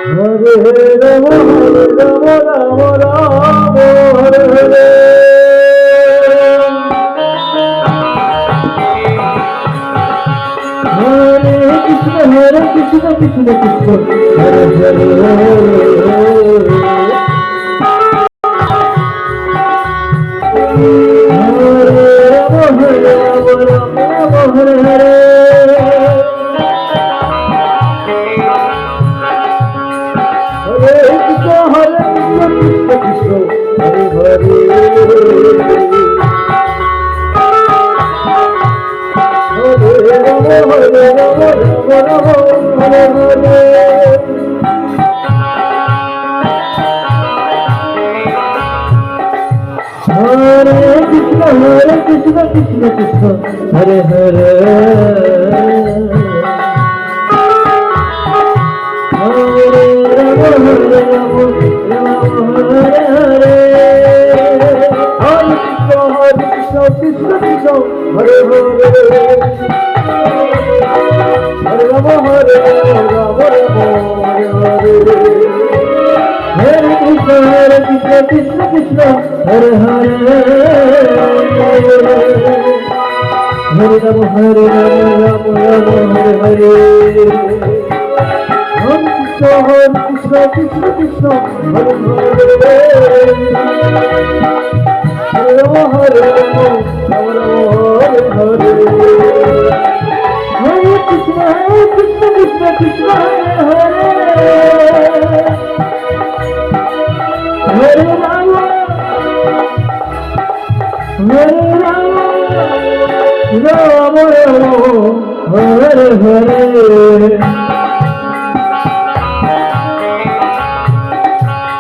Hare Hare Krishna Krishna Hare Hare Hare Rama Hare Rama Hare Hare Krishna Krishna Krishna Hare Hare Hare Rama Hare Rama Hare Hare Krishna Krishna Krishna Hare Hare Rama Hare Hare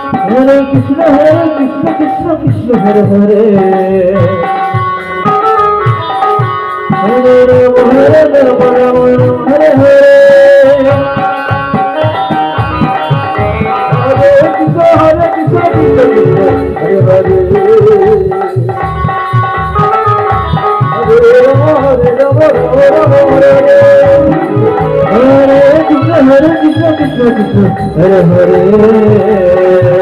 Hare Krishna Krishna Krishna Hare Hare Hare Rama Hare Rama Hare Hare Hare Krishna Hare Hare Hare Krishna Krishna Hare Hare